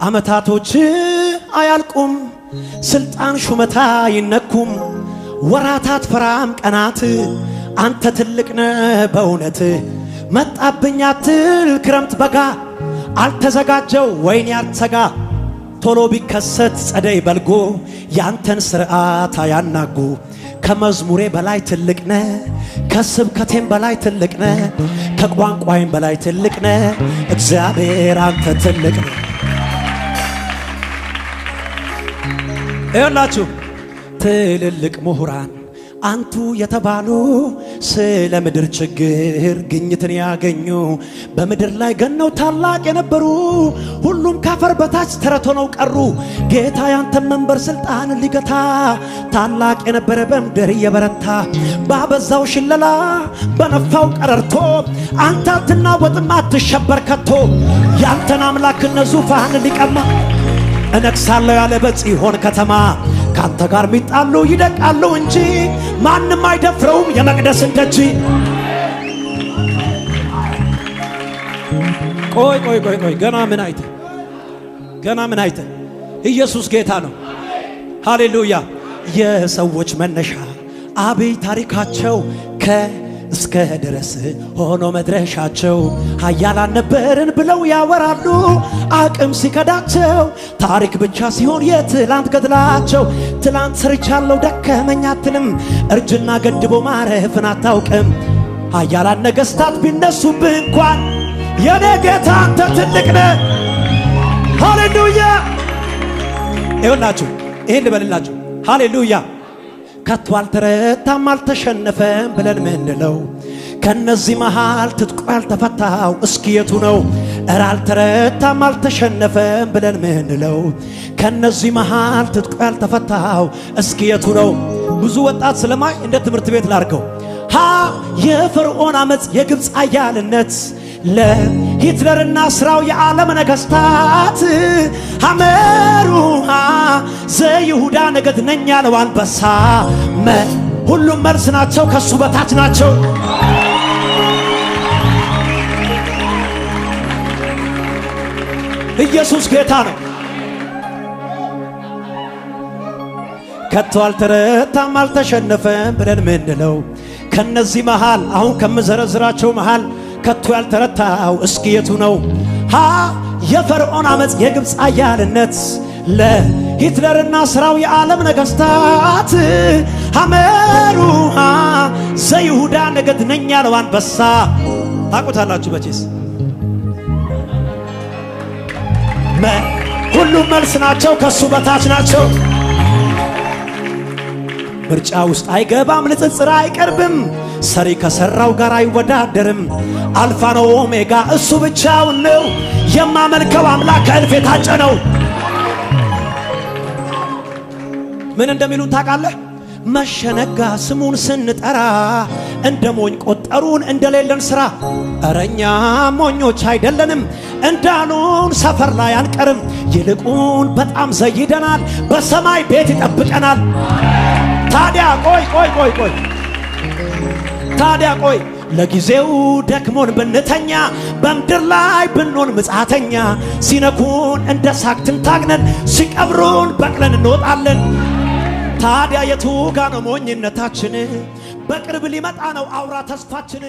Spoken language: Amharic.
አመታቶች አያልቁም ስልጣን ሹመታ አይነኩም ወራታት ፈራም ቀናት አንተ ትልቅ ነህ በእውነት መጣብኝ አትል ክረምት በጋ አልተዘጋጀው ወይን ያልተጋ ቶሎ ቢከሰት ጸደይ በልጎ ያንተን ሥርዓት አያናጉ ከመዝሙሬ በላይ ትልቅ ነህ ከስብከቴም በላይ ትልቅ ነህ ከቋንቋዬም በላይ ትልቅ ነህ እግዚአብሔር አንተ ትልቅ ነህ። ይኸውላችሁ ትልልቅ ምሁራን አንቱ የተባሉ ስለ ምድር ችግር ግኝትን ያገኙ በምድር ላይ ገነው ታላቅ የነበሩ ሁሉም ካፈር በታች ተረት ሆነው ቀሩ። ጌታ ያንተን መንበር ስልጣን ሊገታ ታላቅ የነበረ በምድር እየበረታ ባበዛው ሽለላ በነፋው ቀረርቶ አንተ አትናወጥም አትሸበር ከቶ ያንተን አምላክነት ዙፋን ሊቀማ እነግሣለሁ ያለ በጽዮን ከተማ ካንተ ጋር ሚጣሉ ይደቃሉ እንጂ ማንም አይደፍረውም የመቅደስን ደጅ። ቆይ ገና ምን አይተ ኢየሱስ ጌታ ነው። ሃሌሉያ። የሰዎች መነሻ አብይ ታሪካቸው እስከ ድረስ ሆኖ መድረሻቸው ኃያላን ነበርን ብለው ያወራሉ አቅም ሲከዳቸው ታሪክ ብቻ ሲሆን የትላንት ገድላቸው ትላንት ሰርቻለሁ ደከመኝ አትልም እርጅና ገድቦ ማረፍን አታውቅም ኃያላን ነገሥታት ቢነሱብህ እንኳን የኔ ጌታ አንተ ትልቅ ነህ። ሃሌሉያ። ይኸውላችሁ ይሄን ልበልላችሁ ሃሌሉያ። ከቶ አልተረታም አልተሸነፈም ብለን ምንለው ከነዚህ መሃል ትጥቁ ያልተፈታው እስኪ የቱ ነው? እረ አልተረታም አልተሸነፈም ብለን ምንለው ከነዚህ መሃል ትጥቁ ያልተፈታው እስኪ የቱ ነው? ብዙ ወጣት ስለማይ እንደ ትምህርት ቤት ላርገው የፈርዖን አመጽ የግብፅ አያልነት ለሂትለርና ስራው የዓለም ነገሥታት ሐመሩሃ ዘይሁዳ ነገድ ነኝ ያለው አንበሳ ሁሉም መልስ ናቸው ከሱ በታች ናቸው። ኢየሱስ ጌታ ነው። ከቶ አልተረታም አልተሸነፈም ብለን ምንለው ከነዚህ መሃል አሁን ከምዘረዝራቸው መሃል ከቶ ያልተረታው እስኪ የቱ ነው? የፈርዖን አመጽ የግብፅ አያልነት ለሂትለርና ስራው የዓለም ነገሥታት ሐመሩሃ ዘይሁዳ ነገድ ነኝ ያለው አንበሳ ታውቁታላችሁ መቼስ ሁሉም መልስ ናቸው ከሱ በታች ናቸው። ምርጫ ውስጥ አይገባም ንጽጽር አይቀርብም ሰሪ ከሰራው ጋር አይወዳደርም አልፋ ነው ኦሜጋ እሱ ብቻውን ነው የማመልከው አምላክ ከእልፍ የታጨ ነው። ምን እንደሚሉን ታውቃለህ? መሸነጋ ስሙን ስንጠራ እንደ ሞኝ ቆጠሩን እንደሌለን ስራ እረኛ ሞኞች አይደለንም እንዳሉን ሰፈር ላይ አንቀርም ይልቁን በጣም ዘይደናል በሰማይ ቤት ይጠብቀናል። ታዲያ ቆይ ለጊዜው ደክሞን ብንተኛ በምድር ላይ ብንሆን ምጽአተኛ ሲነኩን እንደ ሳክትን ታግነን ሲቀብሩን በቅለን እንወጣለን። ታዲያ የቱ ጋ ነው ሞኝነታችን? በቅርብ ሊመጣ ነው አውራ ተስፋችን።